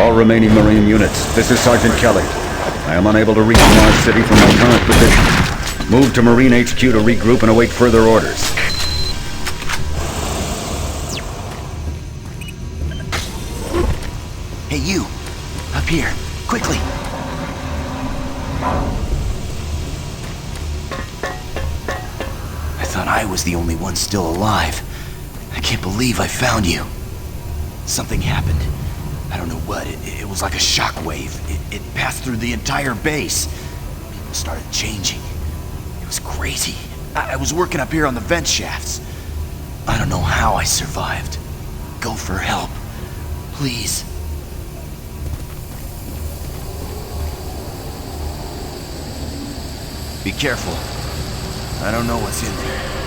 All remaining Marine units, this is Sergeant Kelly. I am unable to reach Mars City from my current position. Move to Marine HQ to regroup and await further orders. Hey, you! Up here, quickly! I thought I was the only one still alive. I can't believe I found you. Something happened. I don't know what. It was like a shockwave. It passed through the entire base. People started changing. It was crazy. I was working up here on the vent shafts. I don't know how I survived. Go for help. Please. Be careful. I don't know what's in there.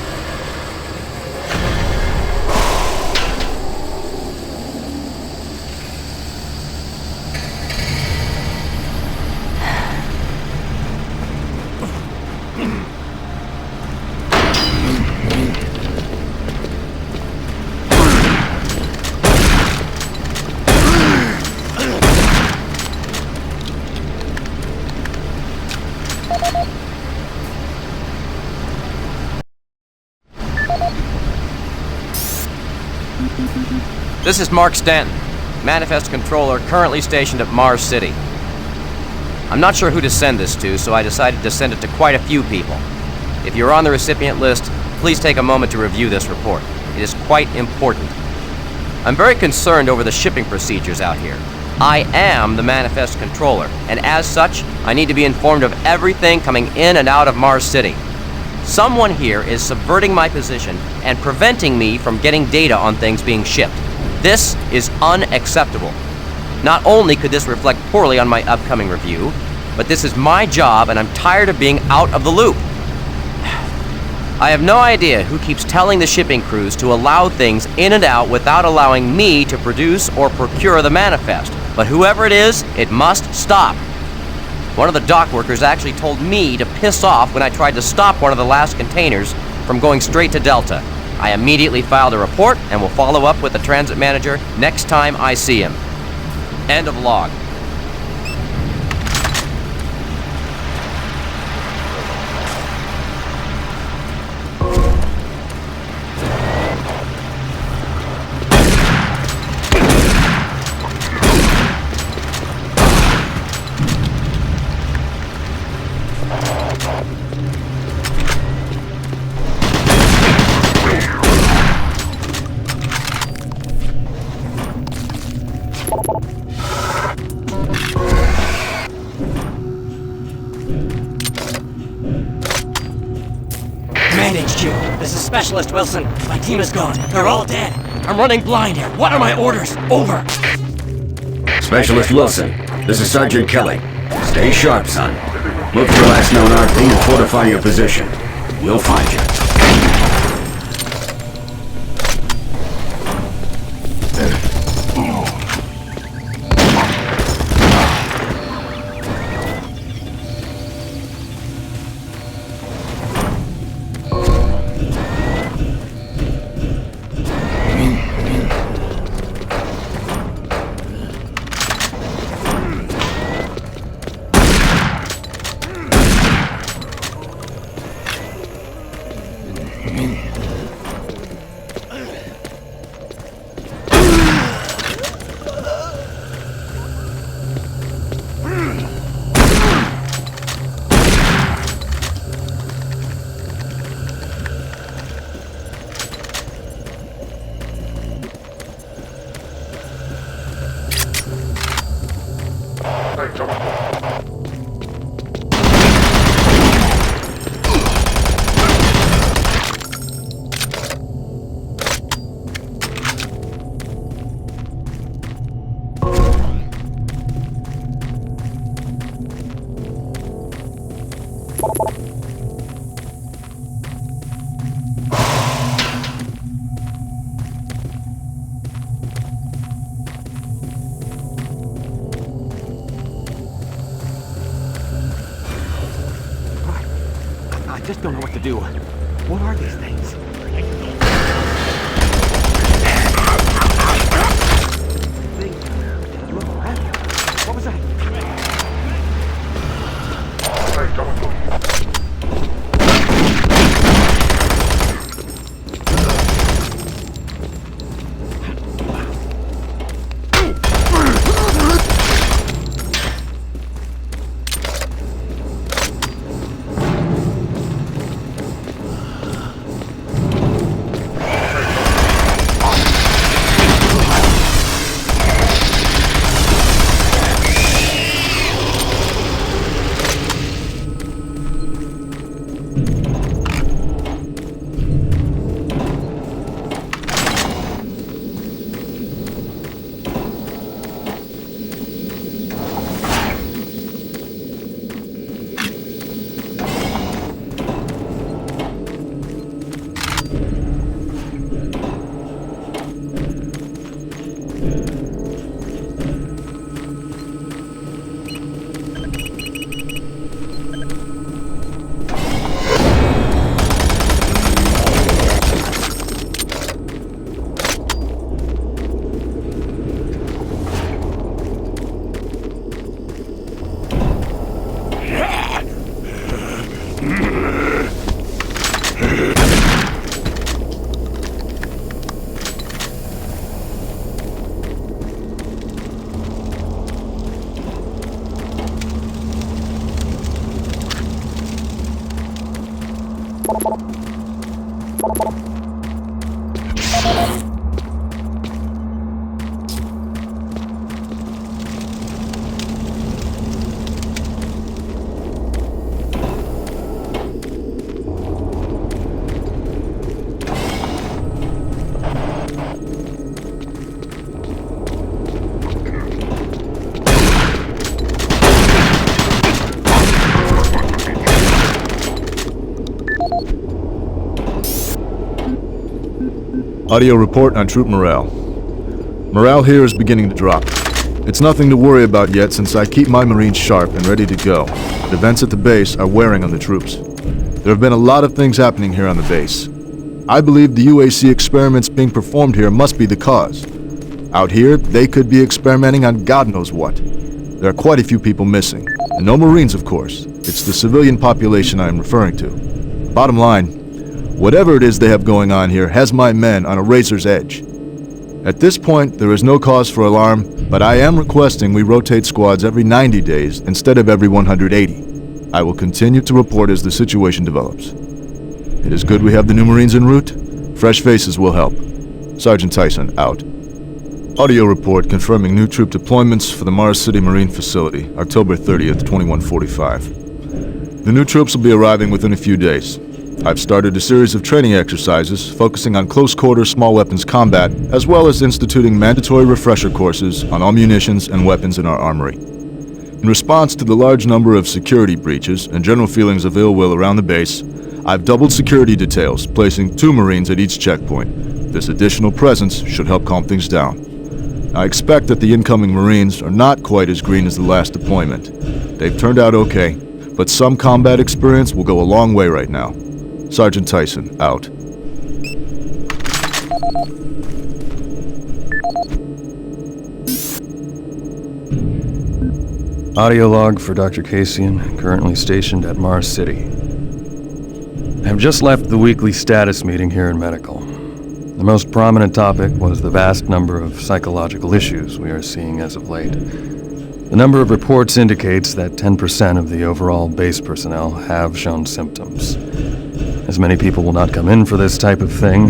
This is Mark Stanton, Manifest Controller currently stationed at Mars City. I'm not sure who to send this to, so I decided to send it to quite a few people. If you're on the recipient list, please take a moment to review this report. It is quite important. I'm very concerned over the shipping procedures out here. I am the Manifest Controller, and as such, I need to be informed of everything coming in and out of Mars City. Someone here is subverting my position and preventing me from getting data on things being shipped. This is unacceptable. Not only could this reflect poorly on my upcoming review, but this is my job and I'm tired of being out of the loop. I have no idea who keeps telling the shipping crews to allow things in and out without allowing me to produce or procure the manifest, but whoever it is, it must stop. One of the dock workers actually told me to piss off when I tried to stop one of the last containers from going straight to Delta. I immediately filed a report and will follow up with the transit manager next time I see him. End of log. This is Specialist Wilson. My team is gone. They're all dead. I'm running blind here. What are my orders? Over. Specialist Wilson, this is Sergeant Kelly. Stay sharp, son. Look for last known RP and fortify your position. We'll find you. I just don't know what to do. What are these things? Things look red. Audio report on troop morale. Morale here is beginning to drop. It's nothing to worry about yet since I keep my Marines sharp and ready to go. But events at the base are wearing on the troops. There have been a lot of things happening here on the base. I believe the UAC experiments being performed here must be the cause. Out here, they could be experimenting on God knows what. There are quite a few people missing. And no Marines, of course. It's the civilian population I am referring to. Bottom line, whatever it is they have going on here has my men on a razor's edge. At this point, there is no cause for alarm, but I am requesting we rotate squads every 90 days instead of every 180. I will continue to report as the situation develops. It is good we have the new Marines en route. Fresh faces will help. Sergeant Tyson, out. Audio report confirming new troop deployments for the Mars City Marine Facility, October 30th, 2145. The new troops will be arriving within a few days. I've started a series of training exercises focusing on close-quarter small weapons combat, as well as instituting mandatory refresher courses on all munitions and weapons in our armory. In response to the large number of security breaches and general feelings of ill will around the base, I've doubled security details, placing 2 Marines at each checkpoint. This additional presence should help calm things down. I expect that the incoming Marines are not quite as green as the last deployment. They've turned out okay, but some combat experience will go a long way right now. Sergeant Tyson, out. Audio log for Dr. Kasian, currently stationed at Mars City. I have just left the weekly status meeting here in Medical. The most prominent topic was the vast number of psychological issues we are seeing as of late. The number of reports indicates that 10% of the overall base personnel have shown symptoms. As many people will not come in for this type of thing,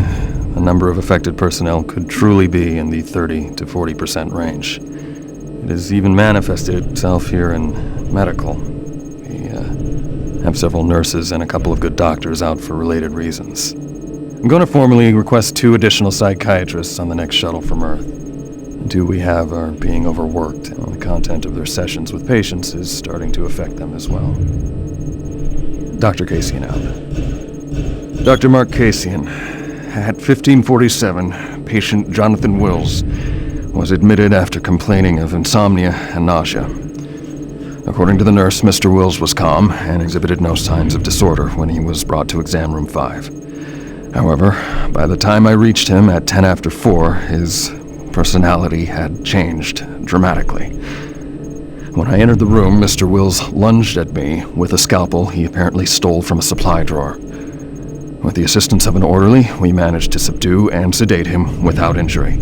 the number of affected personnel could truly be in the 30 to 40% range. It has even manifested itself here in Medical. We have several nurses and a couple of good doctors out for related reasons. I'm going to formally request 2 additional psychiatrists on the next shuttle from Earth. The 2 we have are being overworked, and the content of their sessions with patients is starting to affect them as well. Dr. Kasian out. Dr. Mark Kasian, at 1547, patient Jonathan Wills was admitted after complaining of insomnia and nausea. According to the nurse, Mr. Wills was calm and exhibited no signs of disorder when he was brought to exam room 5. However, by the time I reached him at 10 after 4, his personality had changed dramatically. When I entered the room, Mr. Wills lunged at me with a scalpel he apparently stole from a supply drawer. With the assistance of an orderly, we managed to subdue and sedate him without injury.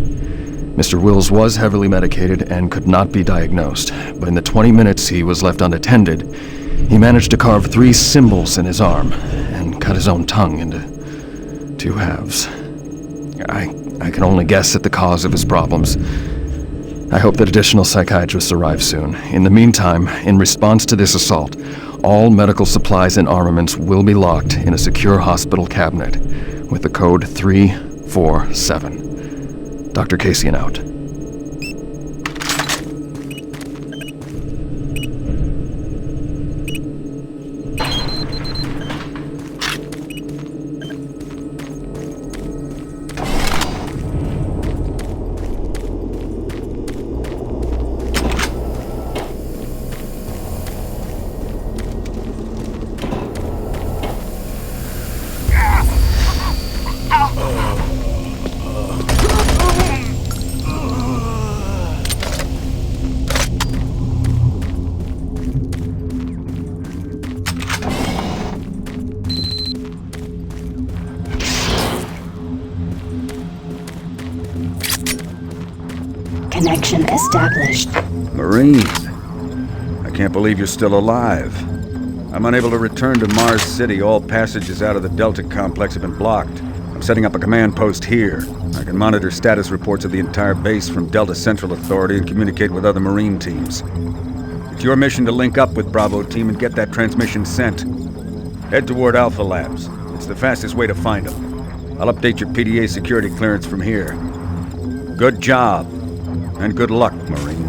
Mr. Wills was heavily medicated and could not be diagnosed, but in the 20 minutes he was left unattended, he managed to carve 3 symbols in his arm and cut his own tongue into 2 halves. I can only guess at the cause of his problems. I hope that additional psychiatrists arrive soon. In the meantime, in response to this assault, all medical supplies and armaments will be locked in a secure hospital cabinet with the code 347. Dr. Kasian out. connection established. Marine, I can't believe you're still alive. I'm unable to return to Mars City. All passages out of the Delta complex have been blocked. I'm setting up a command post here. I can monitor status reports of the entire base from Delta Central Authority and communicate with other Marine teams. It's your mission to link up with Bravo Team and get that transmission sent. Head toward Alpha Labs. It's the fastest way to find them. I'll update your PDA security clearance from here. Good job, and good luck, Marine.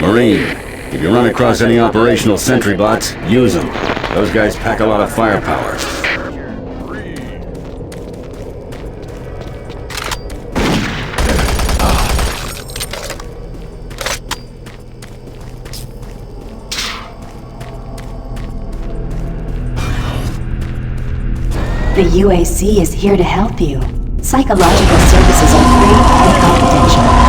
Marine, if you run across any operational sentry bots, use them. Those guys pack a lot of firepower. The UAC is here to help you. Psychological services are free and confidential.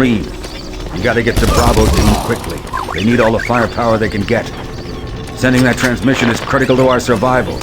Marine, you gotta get to Bravo Team quickly. They need all the firepower they can get. Sending that transmission is critical to our survival.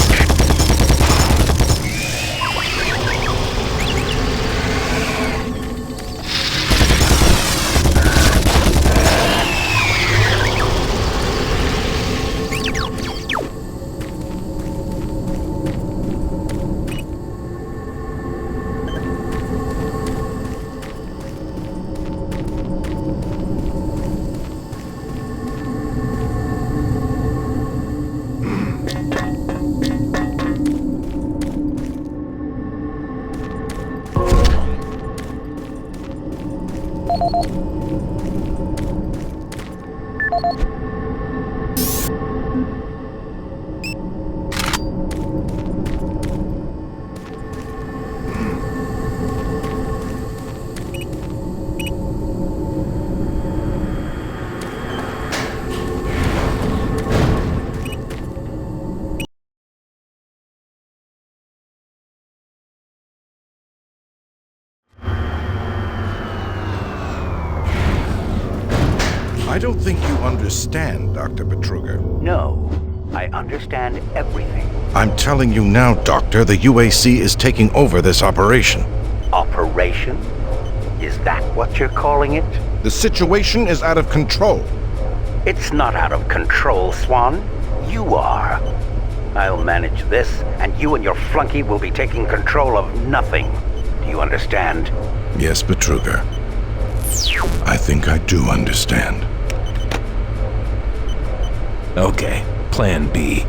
I don't think you understand, Dr. Betruger. No, I understand everything. I'm telling you now, Doctor, the UAC is taking over this operation. Operation? Is that what you're calling it? The situation is out of control. It's not out of control, Swan. You are. I'll manage this, and you and your flunky will be taking control of nothing. Do you understand? Yes, Betruger. I think I do understand. Okay, Plan B.